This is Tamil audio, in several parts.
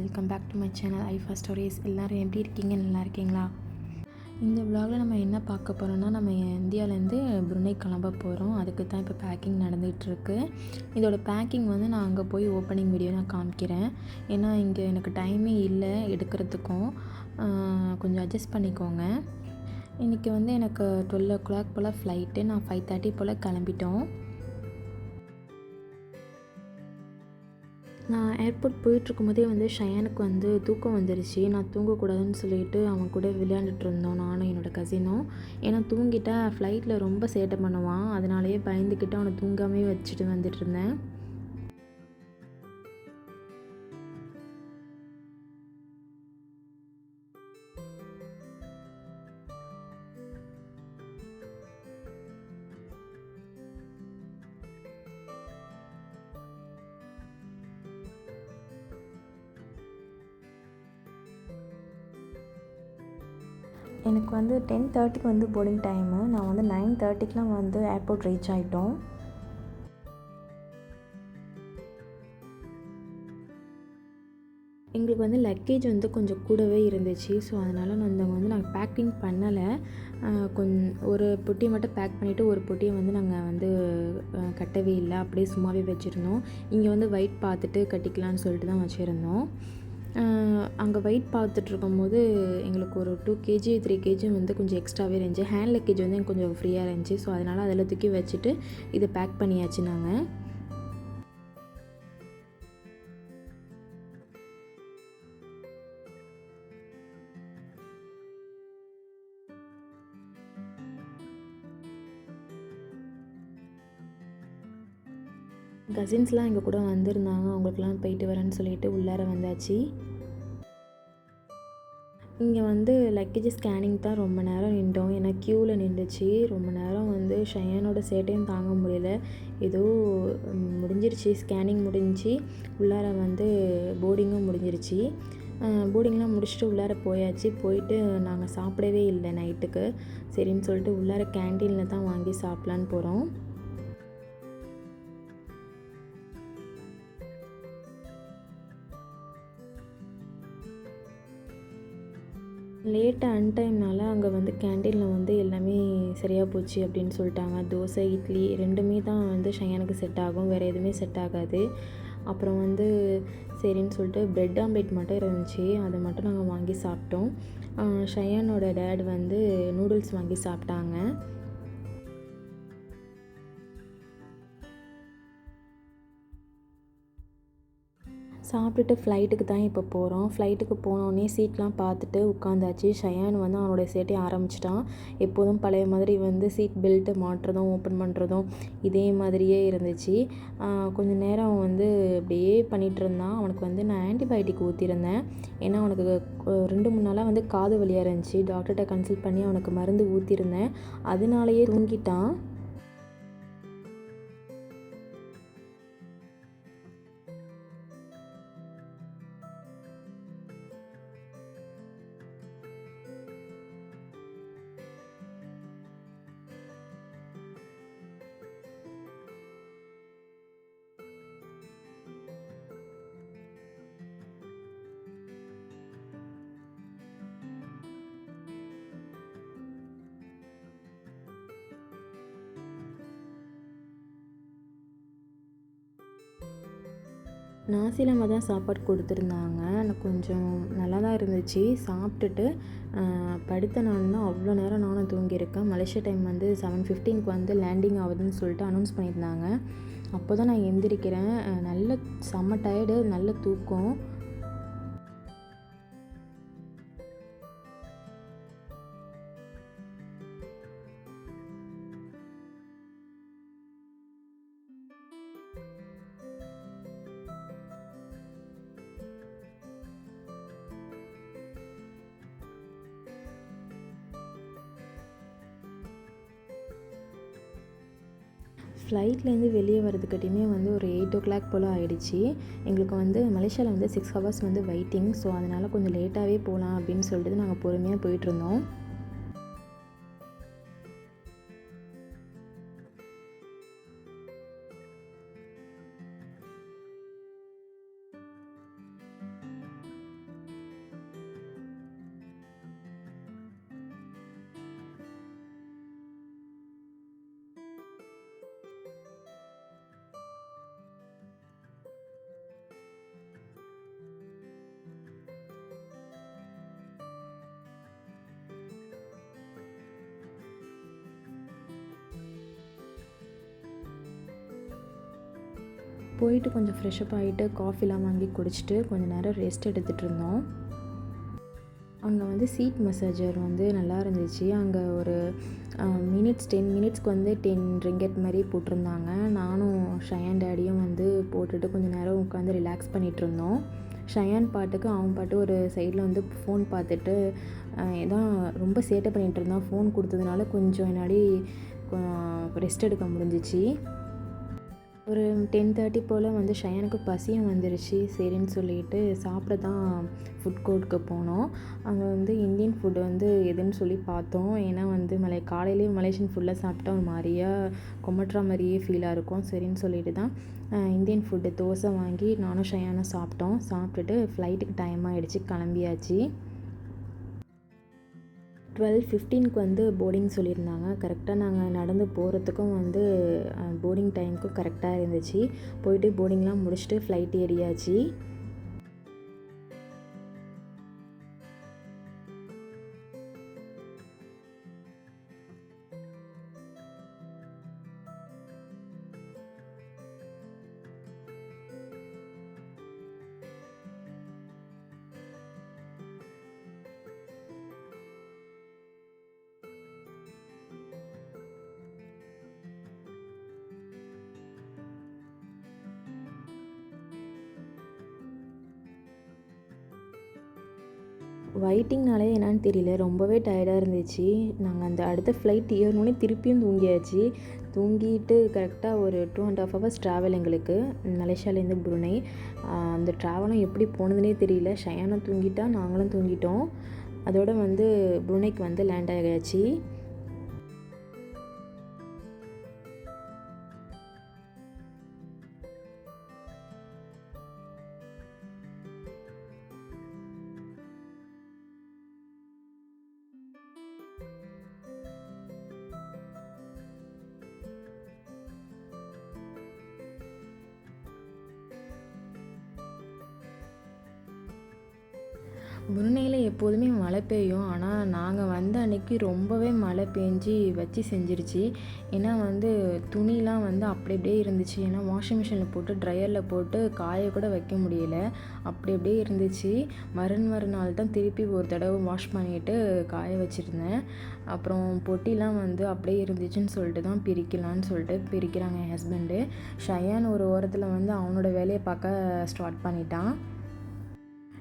Welcome back to my channel ஐஃபா ஸ்டோரிஸ். எல்லோரும் எப்படி இருக்கீங்க? நல்லா இருக்கீங்களா? இந்த விலாகில் நம்ம என்ன பார்க்க போகிறோன்னா, நம்ம இந்தியாவிலேருந்து புருனே கிளம்ப போகிறோம். அதுக்கு தான் இப்போ பேக்கிங் நடந்துகிட்ருக்கு. இதோட பேக்கிங் வந்து நான் அங்கே போய் ஓப்பனிங் வீடியோ நான் காமிக்கிறேன். ஏன்னா இங்கே எனக்கு டைமே இல்லை எடுக்கிறதுக்கும். கொஞ்சம் அட்ஜஸ்ட் பண்ணிக்கோங்க. இன்றைக்கி வந்து எனக்கு 12 o'clock போல் ஃப்ளைட்டு. நான் 5:30 போல் கிளம்பிட்டோம். நான் ஏர்போர்ட் போயிட்டுருக்கும் போதே வந்து ஷயானுக்கு வந்து தூக்கம் வந்துருச்சு. நான் தூங்கக்கூடாதுன்னு சொல்லிட்டு அவன் கூட விளையாண்டுட்டு இருந்தோம், நானும் என்னோடய கசினும். ஏன்னா தூங்கிட்டா ஃப்ளைட்டில் ரொம்ப சேட்டை பண்ணுவான். அதனாலேயே பயந்துக்கிட்டு அவனை தூங்காமே வச்சுட்டு வந்துட்டுருந்தேன். எனக்கு வந்து 10:30க்கு வந்து போர்டிங் டைமு. நான் வந்து 9:30க்குலாம் வந்து ஏர்போர்ட் ரீச் ஆகிட்டோம். எங்களுக்கு வந்து லக்கேஜ் வந்து கொஞ்சம் கூடவே இருந்துச்சு. ஸோ அதனால் நாங்கள் பேக்கிங் பண்ணலை. ஒரு பொட்டியை மட்டும் பேக் பண்ணிவிட்டு ஒரு பொட்டியை வந்து நாங்கள் வந்து கட்டவே இல்லை, அப்படியே சும்மாவே வச்சுருந்தோம். இங்கே வந்து வெயிட் பார்த்துட்டு கட்டிக்கலான்னு சொல்லிட்டு தான் வச்சுருந்தோம். அங்கே வெயிட் பார்த்துட்ருக்கும்போது எங்களுக்கு ஒரு 2 kg 3 kg வந்து கொஞ்சம் எக்ஸ்ட்ராவே இருந்துச்சு. ஹேண்ட் லக்கேஜ் வந்து எனக்கு கொஞ்சம் ஃப்ரீயாக இருந்துச்சு. ஸோ அதனால் அதில் தூக்கி வச்சுட்டு இதை பேக் பண்ணியாச்சு நாங்கள். கசின்ஸ்லாம் எங்கள் கூட வந்திருந்தாங்க. அவங்களுக்குலாம் போயிட்டு வரேன்னு சொல்லிட்டு உள்ளார வந்தாச்சு. இங்கே வந்து லக்கேஜ் ஸ்கேனிங் தான் ரொம்ப நேரம் நின்றோம். ஏன்னா க்யூவில் நின்றுச்சு ரொம்ப நேரம். வந்து ஷயானோட சேட்டையும் தாங்க முடியல. ஏதோ முடிஞ்சிருச்சு, ஸ்கேனிங் முடிஞ்சு உள்ளார வந்து போர்டிங்கும் முடிஞ்சிருச்சு. போர்டிங்லாம் முடிச்சுட்டு உள்ளார போயாச்சு. போயிட்டு நாங்கள் சாப்பிடவே இல்லை நைட்டுக்கு. சரின்னு சொல்லிட்டு உள்ளார கேன்டீனில் தான் வாங்கி சாப்பிட்லான்னு போகிறோம். லேட்டாக அன்டைம்னால அங்கே வந்து கேன்டீனில் வந்து எல்லாமே சரியாக போச்சு அப்படின்னு சொல்லிட்டாங்க. தோசை, இட்லி ரெண்டுமே தான் வந்து ஷயானுக்கு செட் ஆகும், வேறு எதுவுமே செட் ஆகாது. அப்புறம் வந்து சரின்னு சொல்லிட்டு பிரெட் ஆம்லேட் மட்டும் இருந்துச்சு, அதை மட்டும் நாங்கள் வாங்கி சாப்பிட்டோம். ஷயானோட டேட் வந்து நூடுல்ஸ் வாங்கி சாப்பிட்டாங்க. சாப்பிட்டுட்டு ஃப்ளைட்டுக்கு தான் இப்போ போகிறோம். ஃப்ளைட்டுக்கு போனோடனே சீட்லாம் பார்த்துட்டு உட்காந்தாச்சு. ஷயான் வந்து அவனோட சேட்டையை ஆரம்பிச்சிட்டான். எப்போதும் பழைய மாதிரி வந்து சீட் பெல்ட்டு மாட்டுறதும் ஓப்பன் பண்ணுறதும் இதே மாதிரியே இருந்துச்சு. கொஞ்சம் நேரம் வந்து அப்படியே பண்ணிகிட்டு இருந்தான். அவனுக்கு வந்து நான் ஆன்டிபயோட்டிக் ஊற்றிருந்தேன். ஏன்னா அவனுக்கு 2-3 நாளாக வந்து காது வலியாக இருந்துச்சு. டாக்டர்கிட்ட கன்சல்ட் பண்ணி அவனுக்கு மருந்து ஊற்றிருந்தேன். அதனாலேயே தூங்கிட்டான். நாசிலமாக தான் சாப்பாடு கொடுத்துருந்தாங்க. எனக்கு கொஞ்சம் நல்லா தான் இருந்துச்சு. சாப்பிட்டுட்டு படுத்த நாள் தான் அவ்வளோ நேரம் நானும் தூங்கியிருக்கேன். மலேசியா டைம் வந்து 7:15க்கு வந்து லேண்டிங் ஆகுதுன்னு சொல்லிட்டு அனௌன்ஸ் பண்ணியிருந்தாங்க. அப்போ தான் நான் எந்திரிக்கிறேன். நல்ல செம்ம டயர்டு, நல்ல தூக்கம். ஃப்ளைட்லேருந்து வெளியே வரதுக்காட்டியுமே வந்து ஒரு 8 o'clock போல் ஆகிடுச்சி. எங்களுக்கு வந்து மலேசியாவில் வந்து 6 hours வந்து வெயிட்டிங். ஸோ அதனால் கொஞ்சம் லேட்டாகவே போகலாம் அப்படின்னு சொல்லிட்டு நாங்கள் பொறுமையாக போயிட்டுருந்தோம். போயிட்டு கொஞ்சம் ஃப்ரெஷ்அப் ஆகிட்டு காஃபிலாம் வாங்கி குடிச்சிட்டு கொஞ்சம் நேரம் ரெஸ்ட் எடுத்துகிட்டு இருந்தோம். அங்கே வந்து சீட் மசாஜர் வந்து நல்லா இருந்துச்சு. அங்கே ஒரு 10 மினிட்ஸ்க்கு வந்து 10 ரிங்கெட் மாதிரி போட்டிருந்தாங்க. நானும் ஷயான் டேடியும் வந்து போட்டுட்டு கொஞ்சம் நேரம் உட்காந்து ரிலாக்ஸ் பண்ணிகிட்ருந்தோம். ஷயான் பாட்டுக்கு அவன் பாட்டு ஒரு சைடில் வந்து ஃபோன் பார்த்துட்டு ஏதான் ரொம்ப சேட்டை பண்ணிகிட்டு இருந்தான். ஃபோன் கொடுத்ததுனால கொஞ்சம் என்னாடி ரெஸ்ட் எடுக்க முடிஞ்சிச்சு. ஒரு 10:30 போல் வந்து ஷயானுக்கு பசியும் வந்துருச்சு. சரின்னு சொல்லிட்டு சாப்பிட தான் ஃபுட் கோர்ட்டுக்கு போனோம். அங்கே வந்து இந்தியன் ஃபுட் வந்து எதுன்னு சொல்லி பார்த்தோம். ஏன்னா வந்து காலையிலேயே மலேசியன் ஃபுட்டில் சாப்பிட்டா ஒரு மாதிரியா கொமட்டுற மாதிரியே ஃபீலாக இருக்கும். சரின்னு சொல்லிட்டு தான் இந்தியன் ஃபுட்டு தோசை வாங்கி நானும் ஷயானும் சாப்பிட்டோம். சாப்பிட்டுட்டு ஃப்ளைட்டுக்கு டைம் ஆகிடுச்சு, கிளம்பியாச்சு. 12:15க்கு வந்து போர்டிங் சொல்லியிருந்தாங்க. கரெக்டாக நாங்கள் நடந்து போகிறதுக்கும் வந்து போர்டிங் டைமுக்கும் கரெக்டாக இருந்துச்சு. போயிட்டு போர்டிங்லாம் முடிச்சுட்டு ஃப்ளைட் ஏறியாச்சு. வெயிட்டிங்னாலே என்னன்னு தெரியல, ரொம்பவே டயர்டாக இருந்துச்சு. நாங்கள் அந்த அடுத்த ஃப்ளைட் ஏறினோடனே திருப்பியும் தூங்கியாச்சு. தூங்கிட்டு கரெக்டாக ஒரு 2.5 ஹவர்ஸ் ட்ராவல் எங்களுக்கு மலேசியாவிலேருந்து புருனை. அந்த ட்ராவலும் எப்படி போனதுனே தெரியல. ஷயானும் தூங்கிட்டா, நாங்களும் தூங்கிட்டோம். அதோடு வந்து புருனைக்கு வந்து லேண்ட் ஆகியாச்சு. புருனேயில் எப்போதுமே மழை பெய்யும். ஆனால் நாங்கள் வந்த அன்றைக்கி ரொம்பவே மழை பெஞ்சி வச்சு செஞ்சிருச்சு. ஏன்னா வந்து துணிலாம் வந்து அப்படி அப்படியே இருந்துச்சு. ஏன்னா வாஷிங் மிஷினில் போட்டு ட்ரையரில் போட்டு காய கூட வைக்க முடியல. அப்படி அப்படியே இருந்துச்சு. மறுநாள் தான் திருப்பி ஒரு தடவை வாஷ் பண்ணிவிட்டு காய வச்சுருந்தேன். அப்புறம் பொட்டிலாம் வந்து அப்படியே இருந்துச்சுன்னு சொல்லிட்டு தான் பிரிக்கலான்னு சொல்லிட்டு பிரிக்கிறாங்க என் ஹஸ்பண்டு. ஷயான் ஒரு ஓரத்தில் வந்து அவனோட வேலையை பார்க்க ஸ்டார்ட் பண்ணிட்டான்.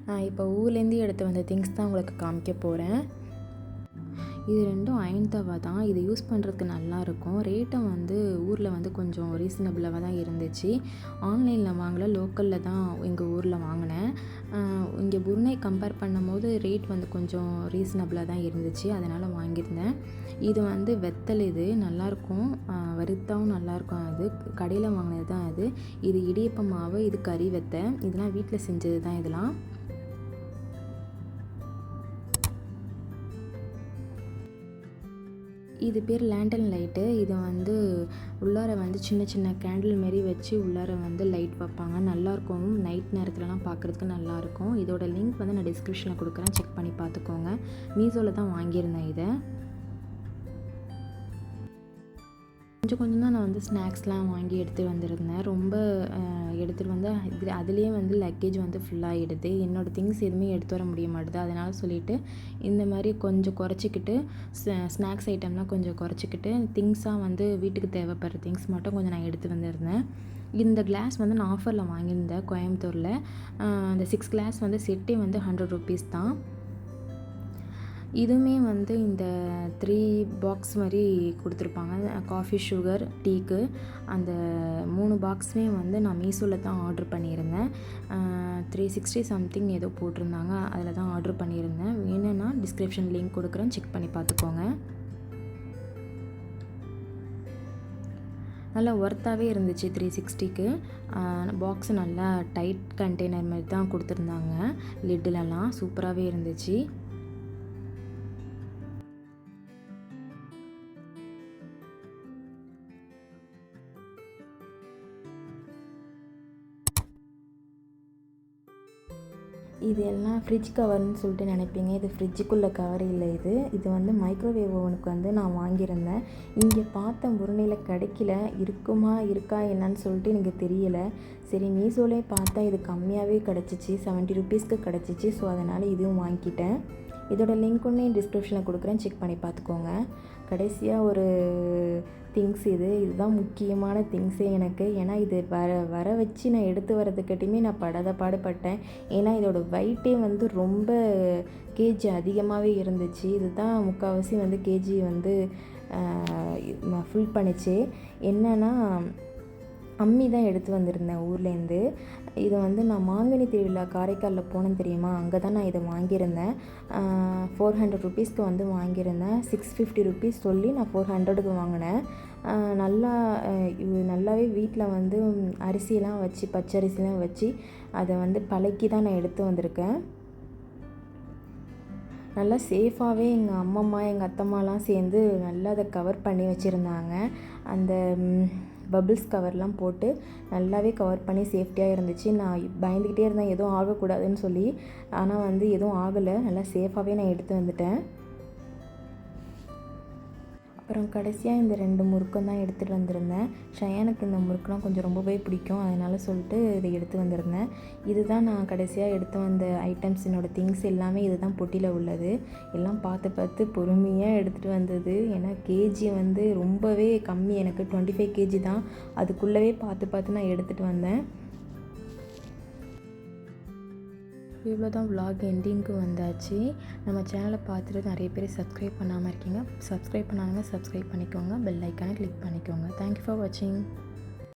நான் இப்போ ஊர்லேருந்து எடுத்து வந்த திங்ஸ் தான் உங்களுக்கு காமிக்க போகிறேன். இது ரெண்டும் அயன் தவா தான். இது யூஸ் பண்ணுறதுக்கு நல்லாயிருக்கும். ரேட்டும் வந்து ஊரில் வந்து கொஞ்சம் ரீசனபிளாக தான் இருந்துச்சு. ஆன்லைனில் வாங்கலை, லோக்கலில் தான் எங்கள் ஊரில் வாங்கினேன். இங்கே புருனை கம்பேர் பண்ணும்போது ரேட் வந்து கொஞ்சம் ரீசனபிளாக தான் இருந்துச்சு, அதனால் வாங்கியிருந்தேன். இது வந்து வெத்தல், இது நல்லாயிருக்கும், வறுத்தாவும் நல்லாயிருக்கும். அது கடையில் வாங்கினது தான் அது. இது இடியப்ப மாவு, இது கறி வெத்தை, இதெல்லாம் வீட்டில் செஞ்சது தான். இதெல்லாம் இது பேர் லேண்டன் லைட்டு. இதை வந்து உள்ளார வந்து சின்ன சின்ன கேண்டில் மாரி வச்சு உள்ளார வந்து லைட் வைப்பாங்க. நல்லாயிருக்கும், நைட் நேரத்துலலாம் பார்க்குறதுக்கு நல்லாயிருக்கும். இதோட லிங்க் வந்து நான் டிஸ்கிரிப்ஷனில் கொடுக்குறேன், செக் பண்ணி பார்த்துக்கோங்க. மீஷோவில் தான் வாங்கியிருந்தேன் இதை. கொஞ்சம் தான் நான் வந்து ஸ்நாக்ஸ்லாம் வாங்கி எடுத்துகிட்டு வந்திருந்தேன். ரொம்ப எடுத்துகிட்டு வந்தால் அதுலேயே வந்து லக்கேஜ் வந்து ஃபுல்லாகிடுது. என்னோடய திங்ஸ் எதுவுமே எடுத்து வர முடிய மாட்டுது. அதனால் சொல்லிவிட்டு இந்த மாதிரி கொஞ்சம் குறைச்சிக்கிட்டு ஸ்நாக்ஸ் ஐட்டம்லாம் கொஞ்சம் குறைச்சிக்கிட்டு திங்ஸாக வந்து வீட்டுக்கு தேவைப்படுற திங்ஸ் மட்டும் கொஞ்சம் நான் எடுத்து வந்திருந்தேன். இந்த கிளாஸ் வந்து நான் ஆஃபரில் வாங்கியிருந்தேன் கோயம்புத்தூரில். அந்த 6 கிளாஸ் வந்து செட்டே வந்து 100 ருபீஸ் தான். இதுவுமே வந்து இந்த 3 பாக்ஸ் மாதிரி கொடுத்துருப்பாங்க. காஃபி, சுகர், டீக்கு அந்த 3 பாக்ஸுமே வந்து நான் மீஷோவில் தான் ஆர்டர் பண்ணியிருந்தேன். 360 சம்திங் ஏதோ போட்டிருந்தாங்க, அதில் தான் ஆர்டர் பண்ணியிருந்தேன். வேணும்னா டிஸ்கிரிப்ஷன் லிங்க் கொடுக்குறேன், செக் பண்ணி பார்த்துக்கோங்க. நல்லா ஒர்த்தாகவே இருந்துச்சு. 360க்கு பாக்ஸு நல்லா டைட் கண்டெய்னர் மாதிரி தான் கொடுத்துருந்தாங்க. லிட்டிலெல்லாம் சூப்பராகவே இருந்துச்சு. இது எல்லாம் ஃப்ரிட்ஜ் கவர்னு சொல்லிட்டு நினைப்பீங்க. இது ஃப்ரிட்ஜுக்குள்ளே கவர் இல்லை. இது வந்து மைக்ரோவேவ் ஓவனுக்கு வந்து நான் வாங்கியிருந்தேன். இங்கே பார்த்த முருணையில் கிடைக்கல. இருக்கா என்னன்னு சொல்லிட்டு எனக்கு தெரியலை. சரி மீஷோலே பார்த்தா இது கம்மியாகவே கிடச்சிச்சு, 70 ருபீஸ்க்கு கிடச்சிச்சு. ஸோ அதனால் இதுவும் வாங்கிட்டேன். இதோட லிங்க் ஒன்று டிஸ்கிரிப்ஷனில் கொடுக்குறேன், செக் பண்ணி பார்த்துக்கோங்க. கடைசியாக ஒரு திங்ஸ் இதுதான் முக்கியமான திங்ஸே எனக்கு. ஏன்னா இது வர வச்சு நான் எடுத்து வரதுக்கிட்டையுமே நான் பாடுபட்டேன். ஏன்னா இதோட வெயிட்டே வந்து ரொம்ப கேஜி அதிகமாகவே இருந்துச்சு. இதுதான் முக்கால்வாசி வந்து கேஜி வந்து ஃபுல் பண்ணிச்சு. என்னென்னா அம்மி தான் எடுத்து வந்திருந்தேன் ஊர்லேருந்து. இதை வந்து நான் மாங்கனி திருவிழா காரைக்காலில் போனேன் தெரியுமா, அங்கே தான் நான் இதை வாங்கியிருந்தேன். 400 ருபீஸ்க்கு வந்து வாங்கியிருந்தேன். 650 ருபீஸ் சொல்லி நான் 400க்கு வாங்கினேன். நல்லாவே வீட்டில் வந்து அரிசியெலாம் வச்சு, பச்சரிசிலாம் வச்சு அதை வந்து பழக்கி தான் நான் எடுத்து வந்திருக்கேன். நல்லா சேஃபாகவே எங்கள் அம்மம்மா எங்கள் அத்தம்மாலாம் சேர்ந்து நல்லா அதை கவர் பண்ணி வச்சுருந்தாங்க. அந்த பபிள்ஸ் கவர்லாம் போட்டு நல்லாவே கவர் பண்ணி சேஃப்டியாக இருந்துச்சு. நான் பயந்துக்கிட்டே இருந்தேன் எதுவும் ஆகக்கூடாதுன்னு சொல்லி. ஆனால் வந்து எதுவும் ஆகலை. நல்லா சேஃபாகவே நான் எடுத்து வந்துட்டேன். அப்புறம் கடைசியாக இந்த 2 முறுக்கம் தான் எடுத்துகிட்டு வந்திருந்தேன். ஷயானுக்கு இந்த முறுக்குலாம் கொஞ்சம் ரொம்பவே பிடிக்கும், அதனால் சொல்லிட்டு இதை எடுத்து வந்திருந்தேன். இதுதான் நான் கடைசியாக எடுத்து வந்த ஐட்டம்ஸ். என்னோடய திங்ஸ் எல்லாமே இதுதான் பொட்டியில் உள்ளது. எல்லாம் பார்த்து பொறுமையாக எடுத்துகிட்டு வந்தது. ஏன்னா கேஜி வந்து ரொம்பவே கம்மி, எனக்கு 25 கேஜி தான். அதுக்குள்ளவே பார்த்து நான் எடுத்துகிட்டு வந்தேன். இவ்வளோ தான் விலாக் எண்டிங்க்கு வந்தாச்சு. நம்ம சேனலை பார்த்துட்டு நிறைய பேர் சப்ஸ்கிரைப் பண்ணாமல் இருக்கீங்க. சப்ஸ்கிரைப் பண்ணாதவங்க சப்ஸ்கிரைப் பண்ணிக்கோங்க. பெல் ஐக்கானை கிளிக் பண்ணிக்கோங்க. தேங்க்யூ ஃபார் வாட்சிங்.